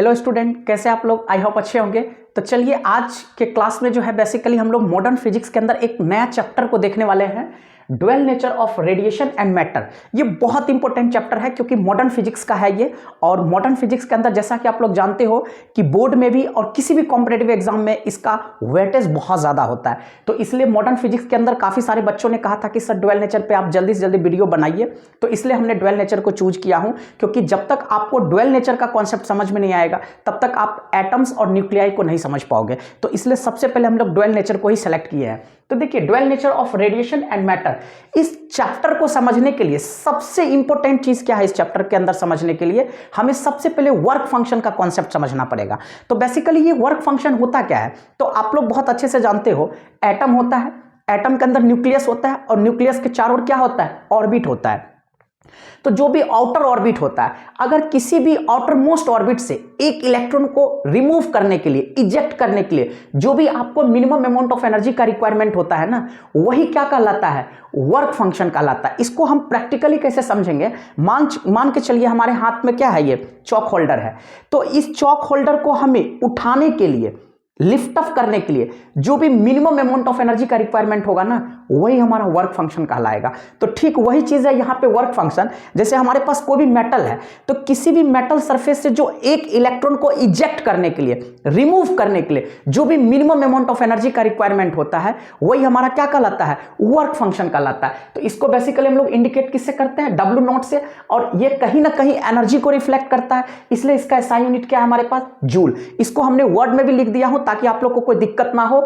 Hello student, कैसे आप लोग? आई होप अच्छे होंगे। तो चलिए आज के क्लास में जो है बेसिकली हम लोग मॉडर्न फिजिक्स के अंदर एक नया चैप्टर को देखने वाले हैं, dual nature of radiation and matter. ये बहुत इंपॉर्टेंट चैप्टर है क्योंकि मॉडर्न फिजिक्स का है ये। और मॉडर्न फिजिक्स के अंदर जैसा कि आप लोग जानते हो कि बोर्ड में भी और किसी भी कॉम्पिटेटिव एग्जाम में इसका वेटेज बहुत ज़्यादा होता है। तो इसलिए मॉडर्न फिजिक्स के अंदर काफ़ी सारे बच्चों ने कहा था कि सर ड्यूअल नेचर पे आप जल्दी से जल्दी वीडियो बनाइए। तो इसलिए हमने ड्यूअल नेचर को चूज किया हूँ, क्योंकि जब तक आपको ड्यूअल नेचर का कॉन्सेप्ट समझ में नहीं आएगा तब तक आप एटम्स और न्यूक्लियाई को नहीं समझ पाओगे। तो इसलिए सबसे पहले हम लोग ड्यूअल नेचर को ही सेलेक्ट किए हैं। तो देखिए, dual nature of radiation and matter, इस चैप्टर को समझने के लिए सबसे इंपॉर्टेंट चीज क्या है? इस चैप्टर के अंदर समझने के लिए हमें सबसे पहले वर्क फंक्शन का कॉन्सेप्ट समझना पड़ेगा। तो बेसिकली ये वर्क फंक्शन होता क्या है? तो आप लोग बहुत अच्छे से जानते हो, एटम होता है, एटम के अंदर न्यूक्लियस होता है और न्यूक्लियस के चारों ओर क्या होता है? ऑर्बिट होता है। तो जो भी आउटर ऑर्बिट होता है, अगर किसी भी आउटर मोस्ट ऑर्बिट से एक इलेक्ट्रॉन को रिमूव करने के लिए, इजेक्ट करने के लिए जो भी आपको मिनिमम अमाउंट ऑफ एनर्जी का रिक्वायरमेंट होता है ना, वही क्या कहलाता है? वर्क फंक्शन कहलाता है। इसको हम प्रैक्टिकली कैसे समझेंगे? मान के चलिए हमारे हाथ में क्या है? ये चॉक होल्डर है। तो इस चॉक होल्डर को हमें उठाने के लिए, लिफ्ट ऑफ करने के लिए जो भी मिनिमम अमाउंट ऑफ एनर्जी का रिक्वायरमेंट होगा ना, वही हमारा वर्क फंक्शन कहलाएगा। तो ठीक वही चीज है यहाँ पे वर्क फंक्शन। जैसे हमारे पास कोई भी मेटल है, तो किसी भी मेटल सरफेस से जो एक इलेक्ट्रॉन को इजेक्ट करने के लिए, रिमूव करने के लिए जो भी मिनिमम अमाउंट ऑफ एनर्जी का रिक्वायरमेंट होता है, वही हमारा क्या कहलाता है? वर्क फंक्शन कहलाता है। तो इसको बेसिकली हम लोग इंडिकेट किससे करते हैं? W0 से। और ये कहीं ना कहीं एनर्जी को रिफ्लेक्ट करता है, इसलिए इसका एसआई यूनिट क्या है हमारे पास? जूल। इसको हमने वर्ड में भी लिख दिया हूं ताकि आप लोग को कोई दिक्कत ना हो।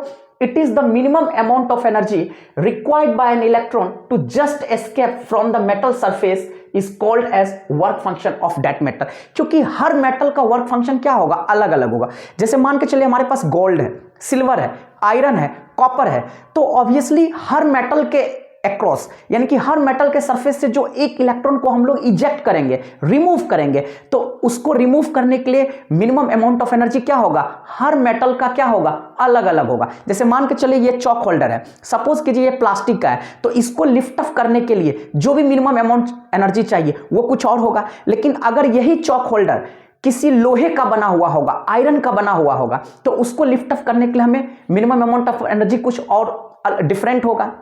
It is the minimum amount of energy required by an electron to just escape from the metal surface is called as work function of that metal। क्योंकि हर मेटल का वर्क फंक्शन क्या होगा? अलग अलग होगा। जैसे मान के चलिए हमारे पास गोल्ड है, सिल्वर है, आयरन है, कॉपर है, तो ऑब्वियसली हर मेटल के अक्रॉस, यानी कि हर मेटल के सरफेस से जो एक इलेक्ट्रॉन को हम लोग इजेक्ट करेंगे, रिमूव करेंगे, तो उसको रिमूव करने के लिए मिनिमम अमाउंट ऑफ एनर्जी क्या होगा? हर मेटल का क्या होगा? अलग अलग होगा। जैसे मान के चलिए ये चॉक होल्डर है, सपोज कीजिए ये प्लास्टिक का है, तो इसको लिफ्ट ऑफ करने के लिए जो भी मिनिमम अमाउंट एनर्जी चाहिए वो कुछ और होगा। लेकिन अगर यही चॉक होल्डर किसी लोहे का बना हुआ होगा, आयरन का बना हुआ होगा, तो उसको लिफ्ट ऑफ करने के लिए हमें मिनिमम अमाउंट ऑफ एनर्जी कुछ और डिफरेंट होगा।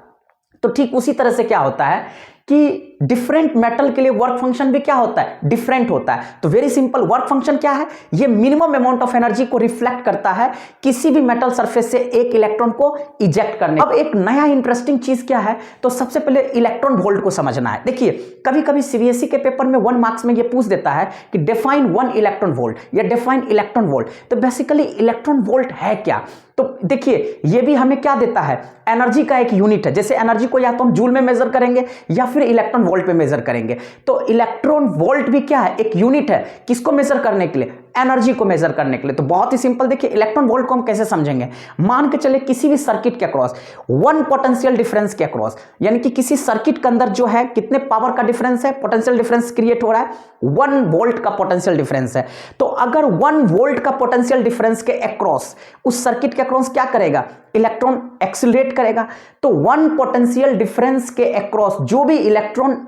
तो ठीक उसी तरह से क्या होता है कि डिफरेंट मेटल के लिए वर्क फंक्शन भी क्या होता है? डिफरेंट होता है। तो वेरी सिंपल, वर्क फंक्शन क्या है? ये मिनिमम अमाउंट ऑफ एनर्जी को रिफ्लेक्ट करता है किसी भी मेटल सरफेस से एक इलेक्ट्रॉन को इजेक्ट करने। अब एक नया इंटरेस्टिंग चीज क्या है? तो सबसे पहले इलेक्ट्रॉन वोल्ट को समझना है। देखिए, कभी कभी सीबीएसई के पेपर में 1 मार्क्स में ये पूछ देता है कि डिफाइन 1 इलेक्ट्रॉन वोल्ट या डिफाइन इलेक्ट्रॉन वोल्ट। तो बेसिकली इलेक्ट्रॉन वोल्ट है क्या? तो देखिए, ये भी हमें क्या देता है? एनर्जी का एक यूनिट है। जैसे एनर्जी को या तो हम जूल में मेजर करेंगे या फिर इलेक्ट्रॉन वोल्ट पे मेजर करेंगे। तो इलेक्ट्रॉन वोल्ट भी क्या है? एक यूनिट है। किसको मेजर करने के लिए? एनर्जी को मेजर करने के लिए। तो बहुत ही सिंपल, देखिए इलेक्ट्रॉन वोल्ट को हम कैसे समझेंगे? मान के चले किसी भी सर्किट के अक्रॉस 1 पोटेंशियल डिफरेंस के अक्रॉस, यानी कि किसी सर्किट के अंदर जो है कितने पावर का डिफरेंस है? पोटेंशियल डिफरेंस क्रिएट हो रहा है, 1 वोल्ट का पोटेंशियल डिफरेंस है। तो अगर 1 वोल्ट का पोटेंशियल डिफरेंस के अक्रॉस, उस सर्किट के अक्रॉस क्या करेगा? इलेक्ट्रॉन एक्सिलरेट करेगा। तो 1 पोटेंशियल डिफरेंस के अक्रॉस जो भी इलेक्ट्रॉन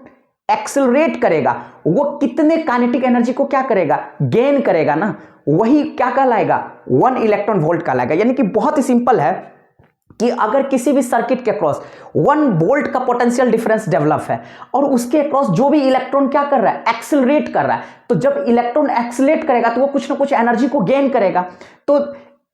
एक्सिलरेट करेगा, वो कितने काइनेटिक एनर्जी को क्या करेगा? गेन करेगा ना, वही क्या कहलाएगा? 1 इलेक्ट्रॉन वोल्ट कहलाएगा। यानी कि बहुत ही सिंपल है कि अगर किसी भी सर्किट के अक्रॉस 1 वोल्ट का पोटेंशियल डिफरेंस डेवलप है और उसके अक्रॉस जो भी इलेक्ट्रॉन क्या कर रहा है? एक्सिलरेट कर रहा है। तो जब इलेक्ट्रॉन एक्सिलरेट करेगा तो वो कुछ ना कुछ एनर्जी को गेन करेगा। तो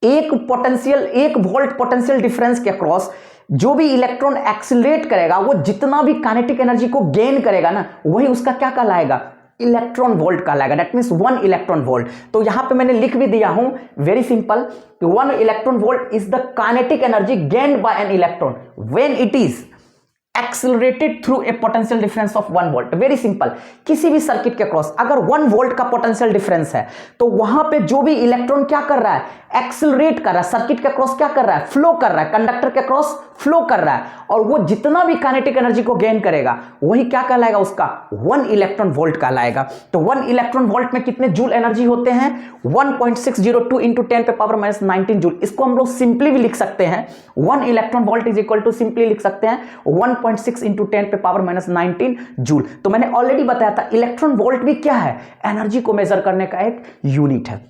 1 वोल्ट पोटेंशियल डिफरेंस के अक्रॉस जो भी इलेक्ट्रॉन एक्सिलरेट करेगा, वो जितना भी काइनेटिक एनर्जी को गेन करेगा ना, वही उसका क्या कहलाएगा? इलेक्ट्रॉन वोल्ट कहलाएगा। That means 1 electron volt. तो यहां पे मैंने लिख भी दिया हूं, very simple, 1 electron volt is the kinetic energy gained by an electron when it is accelerated through a potential difference of 1 volt. Very simple, किसी भी सर्किट के क्रॉस अगर 1 वोल्ट का पोटेंशियल डिफरेंस है, तो वहां पे जो भी इलेक्ट्रॉन क्या कर रहा है? एक्सिलरेट कर रहा है। सर्किट के क्रॉस क्या कर रहा है? फ्लो कर रहा है। कंडक्टर के क्रॉस फ्लो कर रहा है, और वो जितना भी काइनेटिक एनर्जी को गेन करेगा, वही क्या कहलाएगा? उसका 1 इलेक्ट्रॉन वोल्ट कहलाएगा। तो 1 इलेक्ट्रॉन वोल्ट में कितने जूल एनर्जी होते हैं? 1.602 इंटू 10 पे पावर माइनस 19 जूल। इसको हम लोग सिंपली भी लिख सकते हैं, 1 electron volt is equal to, simply लिख सकते हैं 1.6 इंटू 10 पे पावर माइनस 19 जूल। तो मैंने ऑलरेडी बताया था, इलेक्ट्रॉन वोल्ट भी क्या है? एनर्जी को मेजर करने का एक यूनिट है।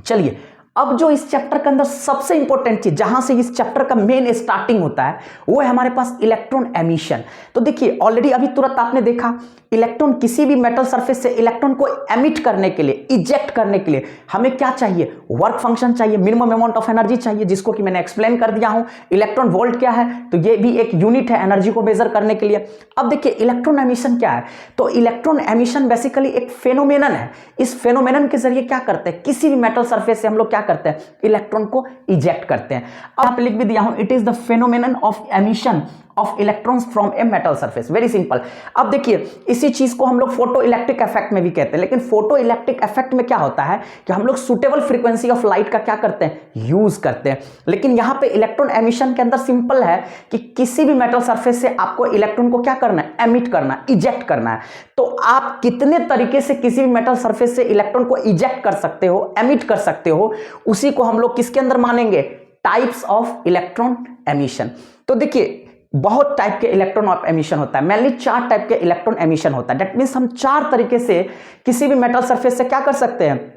चलिए, अब जो इस चैप्टर के अंदर सबसे इंपॉर्टेंट चीज, जहां से इस चैप्टर का मेन स्टार्टिंग होता है, वो है हमारे पास इलेक्ट्रॉन एमिशन। तो देखिए, ऑलरेडी अभी तुरंत आपने देखा, इलेक्ट्रॉन किसी भी मेटल सरफेस से इलेक्ट्रॉन को एमिट करने के लिए, इजेक्ट करने के लिए हमें क्या चाहिए? वर्क फंक्शन चाहिए, मिनिमम अमाउंट ऑफ एनर्जी चाहिए, जिसको कि मैंने एक्सप्लेन कर दिया हूं। इलेक्ट्रॉन वोल्ट क्या है? तो ये भी एक यूनिट है एनर्जी को मेजर करने के लिए। अब देखिए, इलेक्ट्रॉन एमिशन क्या है? तो इलेक्ट्रॉन एमिशन बेसिकली एक फेनोमेनन है। इस फेनोमेनन के जरिए क्या करते हैं? किसी भी मेटल सरफेस से हम लोग क्या करते हैं? इलेक्ट्रॉन को इजेक्ट करते हैं। अब आप लिख भी दिया हूं, it is the phenomenon of emission of electrons from a metal surface. Very simple. अब देखिए, इसी चीज को हम लोग फोटो इलेक्ट्रिक इफेक्ट में भी कहते हैं, लेकिन फोटो इलेक्ट्रिक इफेक्ट में क्या होता है कि हम लोग सुटेबल फ्रीक्वेंसी ऑफ लाइट का क्या करते हैं? यूज करते हैं। लेकिन यहां पे इलेक्ट्रॉन एमिशन के अंदर सिंपल है कि किसी भी मेटल सरफेस से आपको इलेक्ट्रॉन को क्या करना है? एमिट करना है, इजेक्ट करना है। तो आप कितने तरीके से किसी भी मेटल सरफेस से इलेक्ट्रॉन को इजेक्ट कर सकते हो, एमिट कर सकते हो, उसी को हम लोग किसके अंदर मानेंगे? Types of electron emission. तो देखिए, बहुत टाइप के इलेक्ट्रॉन ऑफ एमिशन होता है, मेनली 4 टाइप के इलेक्ट्रॉन एमिशन होता है। दैट मींस हम 4 तरीके से किसी भी मेटल सरफेस से क्या कर सकते हैं?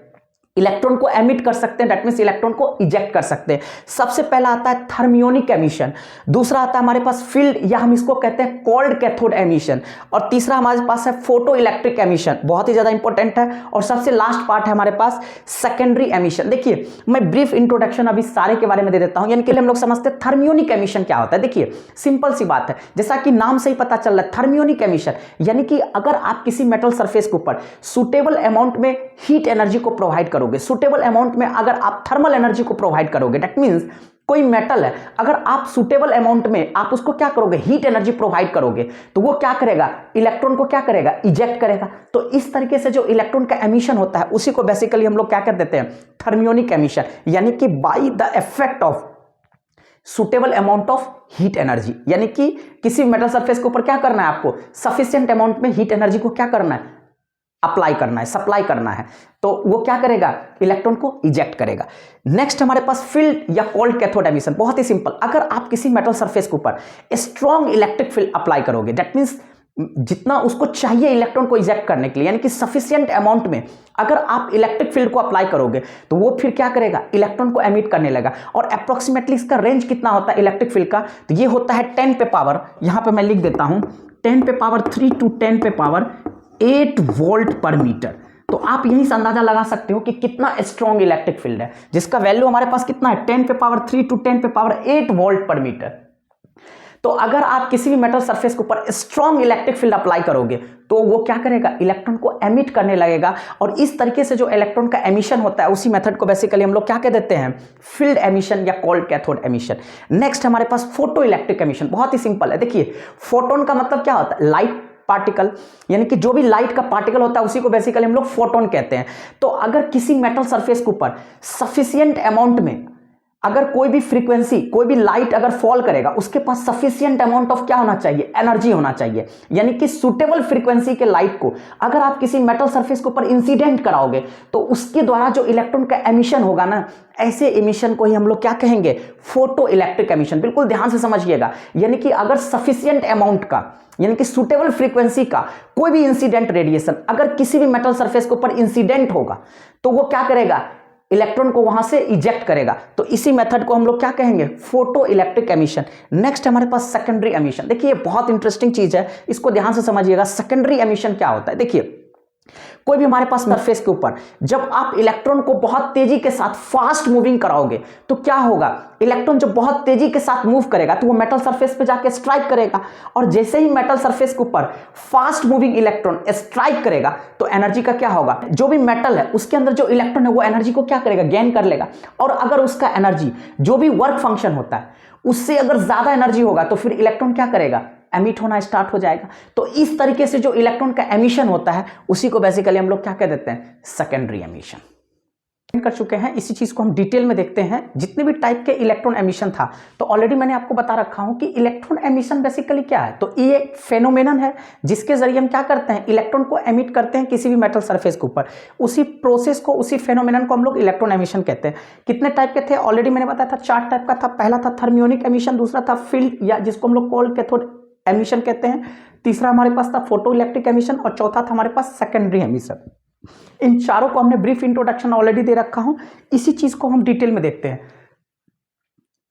इलेक्ट्रॉन को एमिट कर सकते हैं, दैट मींस इलेक्ट्रॉन को इजेक्ट कर सकते हैं। सबसे पहला आता है थर्मियोनिक एमिशन, दूसरा आता है हमारे पास फील्ड, या हम इसको कहते हैं कोल्ड कैथोड एमिशन, और तीसरा हमारे पास है फोटो इलेक्ट्रिक एमिशन, बहुत ही ज्यादा इंपॉर्टेंट है, और सबसे लास्ट पार्ट है हमारे पास सेकेंडरी एमिशन। देखिए, मैं ब्रीफ इंट्रोडक्शन अभी सारे के बारे में दे देता हूं, यानी कि हम लोग समझते हैं थर्मियोनिक एमिशन क्या होता है। देखिए, सिंपल सी बात है, जैसा कि नाम से ही पता चल रहा है, थर्मियोनिक एमिशन यानी कि अगर आप किसी मेटल सरफेस के ऊपर सुटेबल अमाउंट में हीट एनर्जी को प्रोवाइड करोगे, सुटेबल अमाउंट में अगर आप थर्मल एनर्जी को प्रोवाइड करोगे, दैट मींस कोई मेटल है, अगर आप सुटेबल अमाउंट में आप उसको क्या करोगे? हीट एनर्जी प्रोवाइड करोगे, तो वो क्या करेगा? इलेक्ट्रॉन को क्या करेगा? इजेक्ट करेगा। तो इस तरीके से जो इलेक्ट्रॉन का एमिशन होता है, उसी को बेसिकली हम लोग क्या कर देते हैं? थर्मियोनिक एमिशन, यानी कि by the effect of suitable amount of heat energy, यानी कि किसी मेटल सरफेस के ऊपर क्या करना है आपको? सफिशिएंट अमाउंट में हीट एनर्जी को क्या करना है? अप्लाई करना है, सप्लाई करना है, तो वो क्या करेगा? इलेक्ट्रॉन को इजेक्ट करेगा। नेक्स्ट हमारे पास फील्ड या कोल्ड कैथोड एमिशन, बहुत ही सिंपल। अगर आप किसी मेटल सरफेस के ऊपर स्ट्रॉन्ग इलेक्ट्रिक फील्ड अप्लाई करोगे, दैट मींस जितना उसको चाहिए इलेक्ट्रॉन को इजेक्ट करने के लिए, यानी कि सफिशिएंट अमाउंट में अगर आप इलेक्ट्रिक फील्ड को अप्लाई करोगे, तो वो फिर क्या करेगा? इलेक्ट्रॉन को एमिट करने लगा। और अप्रोक्सीमेटली इसका रेंज कितना होता है इलेक्ट्रिक फील्ड का? तो ये होता है 10 पे पावर, यहां पे मैं लिख देता हूं, 10 पे पावर 3 टू 10 पे पावर 8 वोल्ट पर मीटर। तो आप यहीं से अंदाजा लगा सकते हो कि कितना स्ट्रॉन्ग इलेक्ट्रिक फील्ड है, जिसका वैल्यू हमारे पास कितना है? 10 पे पावर 3 टू 10 पे पावर 8 वोल्ट पर मीटर। तो अगर आप किसी भी मेटल सरफेस के ऊपर स्ट्रॉन्ग इलेक्ट्रिक फील्ड अप्लाई करोगे, तो वो क्या करेगा? इलेक्ट्रॉन को एमिट करने लगेगा। और इस तरीके से जो इलेक्ट्रॉन का एमिशन होता है, उसी मेथड को बेसिकली हम लोग क्या कह देते हैं? फील्ड एमिशन या कोल्ड कैथोड एमिशन। नेक्स्ट हमारे पास फोटो इलेक्ट्रिक एमिशन, बहुत ही सिंपल है। देखिए, फोटोन का मतलब क्या होता है? लाइट पार्टिकल, यानी कि जो भी लाइट का पार्टिकल होता है उसी को बेसिकली हम लोग फोटोन कहते हैं। तो अगर किसी मेटल सरफेस के ऊपर सफिशिएंट अमाउंट में अगर कोई भी फ्रीक्वेंसी, कोई भी लाइट अगर फॉल करेगा, उसके पास सफिशिएंट अमाउंट ऑफ क्या होना चाहिए? एनर्जी होना चाहिए। यानी कि सुटेबल फ्रीक्वेंसी के लाइट को अगर आप किसी मेटल सरफेस के ऊपर इंसिडेंट कराओगे, तो उसके द्वारा जो इलेक्ट्रॉन का एमिशन होगा ना, ऐसे एमिशन को ही हम लोग क्या कहेंगे? Photo electric emission. बिल्कुल ध्यान से समझिएगा, यानी कि अगर सफिशिएंट अमाउंट का, यानी कि सुटेबल फ्रीक्वेंसी का कोई भी इंसिडेंट रेडिएशन अगर किसी भी मेटल सरफेस के ऊपर इंसिडेंट होगा, तो वो क्या करेगा? इलेक्ट्रॉन को वहां से इजेक्ट करेगा। तो इसी मेथड को हम लोग क्या कहेंगे? Photo electric emission. नेक्स्ट हमारे पास सेकेंडरी एमिशन। देखिए, बहुत इंटरेस्टिंग चीज है, इसको ध्यान से समझिएगा। सेकेंडरी एमिशन क्या होता है? देखिए, कोई भी हमारे पास सरफेस के ऊपर जब आप इलेक्ट्रॉन को बहुत तेजी के साथ फास्ट मूविंग कराओगे, तो क्या होगा? इलेक्ट्रॉन जब बहुत तेजी के साथ मूव करेगा, तो वो मेटल सरफेस पे जाके स्ट्राइक करेगा। और जैसे ही मेटल सरफेस के ऊपर फास्ट मूविंग इलेक्ट्रॉन स्ट्राइक करेगा, तो एनर्जी का क्या होगा? जो भी मेटल है उसके अंदर जो इलेक्ट्रॉन है, वो एनर्जी को क्या करेगा? गेन कर लेगा। और अगर उसका एनर्जी, जो भी वर्क फंक्शन होता है, उससे अगर ज्यादा एनर्जी होगा, तो फिर इलेक्ट्रॉन क्या करेगा? एमिट होना स्टार्ट हो जाएगा। तो इस तरीके से जो इलेक्ट्रॉन का एमिशन होता है, उसी को बेसिकली हम लोग क्या कह देते हैं? सेकेंडरी एमिशन कर चुके हैं। इसी चीज को हम डिटेल में देखते हैं। जितने भी टाइप के इलेक्ट्रॉन एमिशन था, तो ऑलरेडी मैंने आपको बता रखा हूं कि इलेक्ट्रॉन एमिशन बेसिकली क्या है। तो ये एक फेनोमेनन है, जिसके जरिए हम क्या करते हैं? इलेक्ट्रॉन को एमिट करते हैं किसी भी मेटल सरफेस के ऊपर। उसी प्रोसेस को, उसी फेनोमेनन को हम लोग इलेक्ट्रॉन एमिशन कहते हैं। कितने टाइप के थे? ऑलरेडी मैंने बताया था 4 टाइप का था। पहला था थर्मियोनिक एमिशन, दूसरा था फील्ड या जिसको हम लोग कोल्ड कैथोड एमिशन कहते हैं, तीसरा हमारे पास था फोटो इलेक्ट्रिक एमिशन, और चौथा था हमारे पास सेकेंडरी एमिशन। इन चारों को हमने ब्रीफ इंट्रोडक्शन ऑलरेडी दे रखा हूं, इसी चीज को हम डिटेल में देखते हैं।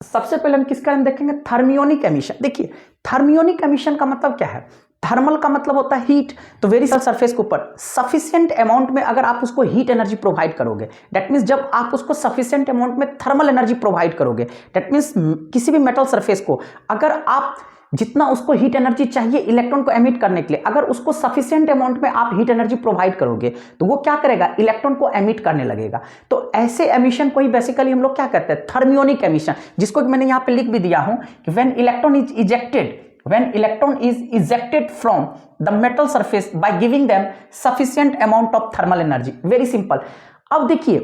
सबसे पहले हम किसका देखेंगे, थर्मियोनिक एमिशन। देखिए थर्मियोनिक एमिशन का मतलब क्या है, थर्मल का मतलब होता है हीट, तो वेरी सरफेस के ऊपर सफिशिएंट अमाउंट में अगर आप उसको हीट एनर्जी प्रोवाइड करोगे, दैट मींस जब आप उसको सफिशिएंट अमाउंट में थर्मल एनर्जी प्रोवाइड करोगे, दैट मींस किसी भी मेटल सरफेस को अगर आप जितना उसको हीट एनर्जी चाहिए इलेक्ट्रॉन को एमिट करने के लिए, अगर उसको सफिशिएंट अमाउंट में आप हीट एनर्जी प्रोवाइड करोगे तो वो क्या करेगा, इलेक्ट्रॉन को एमिट करने लगेगा। तो ऐसे एमिशन को ही बेसिकली हम लोग क्या कहते हैं, थर्मियोनिक एमिशन, जिसको कि मैंने यहां पे लिख भी दिया हूं कि when electron is ejected from the metal surface by giving them sufficient amount of thermal energy. Very simple. अब देखिए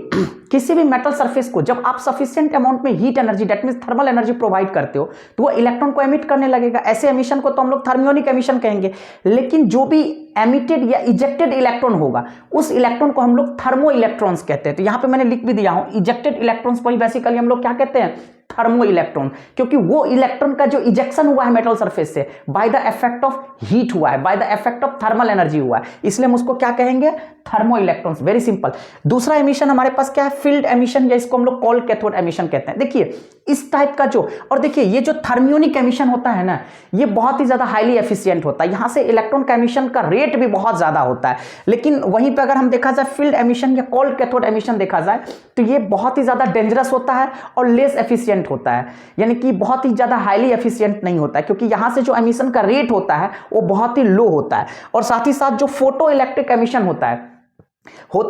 किसी भी मेटल सरफेस को जब आप सफिशिएंट अमाउंट में heat energy that means thermal energy provide करते हो तो वो इलेक्ट्रॉन को एमिट करने लगेगा। ऐसे एमिशन को तो हम लोग थर्मियोनिक एमिशन कहेंगे। लेकिन जो भी एमिटेड या इजेक्टेड इलेक्ट्रॉन होगा उस इलेक्ट्रॉन को हम लोग थर्मो इलेक्ट्रॉन्स कहते हैं। तो यहां पे मैंने लिख भी दिया हूं, इजेक्टेड इलेक्ट्रॉन्स को ही बेसिकली हम लोग क्या कहते हैं, थर्मो इलेक्ट्रॉन, क्योंकि वो इलेक्ट्रॉन का जो इजेक्शन हुआ है मेटल सरफेस से by the effect of heat हुआ है, by the effect of thermal energy हुआ है, इसलिए हम उसको क्या कहेंगे, थर्मो इलेक्ट्रॉन्स। Very simple. दूसरा एमिशन हमारे पास क्या है, फील्ड एमिशन, या इसको हम लोग कोल्ड कैथोड एमिशन कहते हैं। देखिए इस टाइप का जो, और देखिए ये जो थर्मियोनिक एमिशन होता है ना, ये बहुत ही ज्यादा हाईली एफिशिएंट होता है, यहां से इलेक्ट्रॉन का एमिशन का रेट भी बहुत ज्यादा होता है। लेकिन वहीं पे अगर हम देखा जाए फील्ड एमिशन या कोल्ड कैथोड एमिशन देखा जाए तो ये बहुत ही ज्यादा डेंजरस होता है और लेस एफिशिएंट होता है, यानी कि बहुत ही ज्यादा हाईली एफिशिएंट नहीं होता है, क्योंकि यहां से जो एमिशन का रेट होता है वो बहुत ही लो होता है। और साथ ही साथ जो फोटो इलेक्ट्रिक एमिशन होता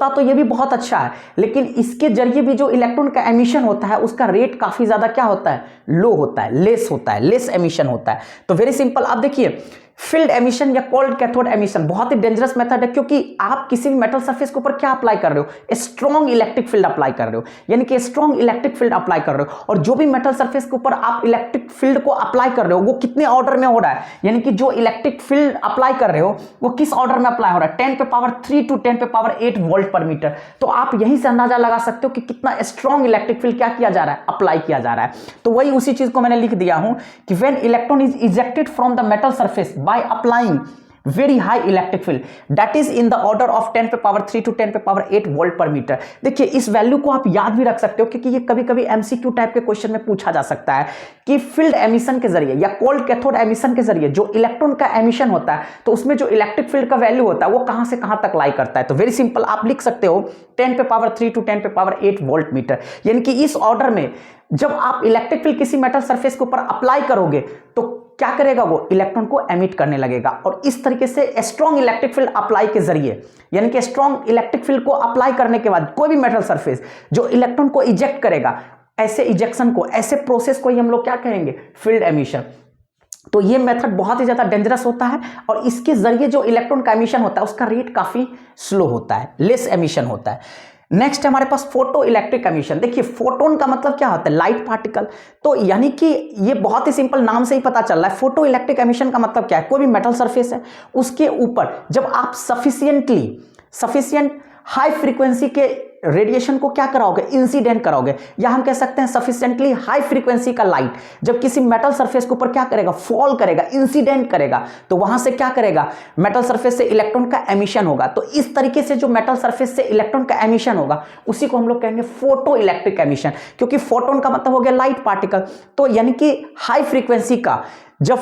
तो ये भी बहुत अच्छा है, लेकिन इसके जरिए भी जो इलेक्ट्रॉन का एमिशन होता है उसका रेट काफी ज्यादा क्या होता है, लो होता है, लेस एमिशन होता है। तो वेरी सिंपल। अब देखिए फील्ड एमिशन या कोल्ड कैथोड एमिशन बहुत ही डेंजरस मेथड है, क्योंकि आप किसी भी मेटल सरफेस के ऊपर क्या अप्लाई कर रहे हो, स्ट्रॉन्ग इलेक्ट्रिक फील्ड अप्लाई कर रहे हो, यानी कि स्ट्रॉन्ग इलेक्ट्रिक फील्ड अप्लाई कर रहे हो। और जो भी मेटल सरफेस के ऊपर आप इलेक्ट्रिक फील्ड को अप्लाई कर रहे हो वो कितने ऑर्डर में हो रहा है, यानी कि जो इलेक्ट्रिक फील्ड अप्लाई कर रहे हो वो किस ऑर्डर में अप्लाई हो रहा है, 10⁻³ टू 10⁻8 वोल्ट पर मीटर। तो आप यहीं से अंदाजा लगा सकते हो कि कितना स्ट्रॉन्ग इलेक्ट्रिक फील्ड क्या किया जा रहा है, अप्लाई किया जा रहा है। तो वही उसी चीज को मैंने लिख दिया हूं कि when electron is ejected from the metal surface by applying very high electric field that is in the order of 10⁻³ to 10⁻8 volt पर मीटर। देखिए इस वैल्यू को आप याद भी रख सकते हो, क्योंकि ये कभी कभी एमसीक्यू टाइप के क्वेश्चन में पूछा जा सकता है कि फील्ड एमिशन के जरिए या कोल्ड कैथोड एमिशन के जरिए जो इलेक्ट्रॉन का एमिशन होता है तो उसमें जो इलेक्ट्रिक फील्ड का वैल्यू होता है वो कहां से कहां तक लाई करता है। तो वेरी सिंपल, आप लिख सकते हो 10⁻³ टू 10⁻8 वोल्ट मीटर, यानी कि इस ऑर्डर में जब आप इलेक्ट्रिक फील्ड किसी मेटल सरफेस के ऊपर अप्लाई करोगे तो क्या करेगा, वो इलेक्ट्रॉन को एमिट करने लगेगा। और इस तरीके से स्ट्रॉन्ग इलेक्ट्रिक फील्ड अप्लाई के जरिए, यानी कि स्ट्रॉन्ग इलेक्ट्रिक फील्ड को अप्लाई करने के बाद कोई भी मेटल सरफेस जो इलेक्ट्रॉन को इजेक्ट करेगा, ऐसे इजेक्शन को, ऐसे प्रोसेस को ही हम लोग क्या कहेंगे, फील्ड एमिशन। तो ये मेथड बहुत ही ज्यादा डेंजरस होता है और इसके जरिए जो इलेक्ट्रॉन का एमिशन होता है उसका रेट काफी स्लो होता है, लेस एमिशन होता है। नेक्स्ट हमारे पास फोटो इलेक्ट्रिक एमिशन। देखिए फोटोन का मतलब क्या होता है, लाइट पार्टिकल। तो यानी कि ये बहुत ही सिंपल, नाम से ही पता चल रहा है। फोटो इलेक्ट्रिक एमिशन का मतलब क्या है, कोई भी मेटल सरफेस है उसके ऊपर जब आप सफिशिएंट हाई फ्रीक्वेंसी के रेडिएशन को क्या कराओगे, इंसिडेंट कराओगे, या हम कह सकते हैं सफिशिएंटली हाई फ्रीक्वेंसी का लाइट जब किसी मेटल सरफेस के ऊपर क्या करेगा, फॉल करेगा, इंसिडेंट करेगा, तो वहां से क्या करेगा, मेटल सरफेस से इलेक्ट्रॉन का एमिशन होगा। तो इस तरीके से जो मेटल सरफेस से इलेक्ट्रॉन का एमिशन होगा उसी को हम लोग कहेंगे फोटो इलेक्ट्रिक एमिशन, क्योंकि फोटोन का मतलब हो गया लाइट पार्टिकल। तो यानी कि हाई फ्रीक्वेंसी का जब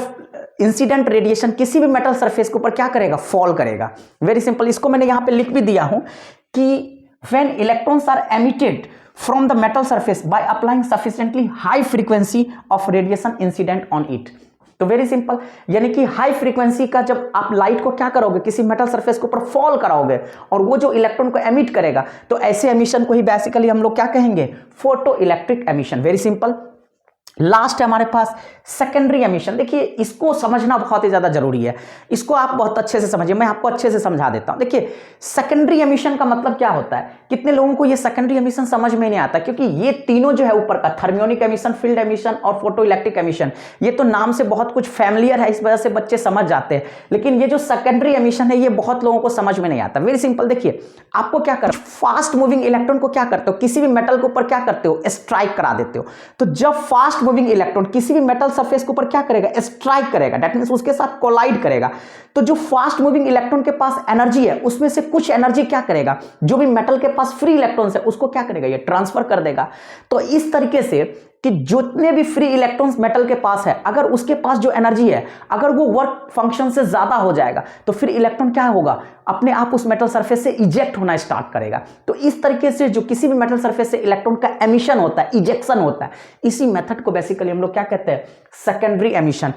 इंसिडेंट रेडिएशन किसी भी मेटल सरफेस के ऊपर क्या करेगा, फॉल करेगा। वेरी सिंपल, इसको मैंने यहां पे लिख भी दिया हूं कि when electrons are emitted from the metal surface by applying sufficiently high frequency of radiation incident on it। तो वेरी सिंपल, यानी कि हाई फ्रीक्वेंसी का जब आप लाइट को क्या करोगे, किसी मेटल सरफेस के ऊपर फॉल कराओगे और वो जो इलेक्ट्रॉन को एमिट करेगा, तो ऐसे एमिशन को ही बेसिकली हम लोग क्या कहेंगे, photo electric emission. Very simple. Last है हमारे पास सेकेंडरी एमिशन। देखिए इसको समझना बहुत ही ज्यादा जरूरी है, इसको आप बहुत अच्छे से समझिए, मैं आपको अच्छे से समझा देता हूं। देखिए सेकेंडरी एमिशन का मतलब क्या होता है, कितने लोगों को ये सेकेंडरी एमिशन समझ में नहीं आता, क्योंकि ये तीनों जो है ऊपर का थर्मियोनिक एमिशन, फील्ड एमिशन और फोटो इलेक्ट्रिक एमिशन, ये तो नाम से बहुत कुछ फैमिलियर है, इस वजह से बच्चे समझ जाते हैं। लेकिन ये जो सेकेंडरी एमिशन है ये बहुत लोगों को समझ में नहीं आता। वेरी सिंपल, देखिए आपको क्या करना, फास्ट मूविंग इलेक्ट्रॉन को क्या करते हो, किसी भी मेटल के ऊपर क्या करते हो, स्ट्राइक करा देते हो। तो जब फास्ट फास्ट मूविंग इलेक्ट्रॉन किसी भी मेटल सरफेस के ऊपर क्या करेगा, स्ट्राइक करेगा, दैट मींस उसके साथ कोलाइड करेगा। तो जो फास्ट मूविंग इलेक्ट्रॉन के पास एनर्जी है उसमें से कुछ एनर्जी क्या करेगा, जो भी मेटल के पास फ्री इलेक्ट्रॉन्स है उसको क्या करेगा, ये ट्रांसफर कर देगा। तो इस तरीके से कि जितने भी फ्री इलेक्ट्रॉन्स मेटल के पास है, अगर उसके पास जो एनर्जी है अगर वो वर्क फंक्शन से ज्यादा हो जाएगा तो फिर इलेक्ट्रॉन क्या होगा, अपने आप उस मेटल सरफेस से इजेक्ट होना स्टार्ट करेगा। तो इस तरीके से जो किसी भी मेटल सरफेस से इलेक्ट्रॉन का एमिशन होता है, इजेक्शन होता है, इसी मेथड को बेसिकली हम लोग क्या कहते हैं, सेकेंडरी एमिशन।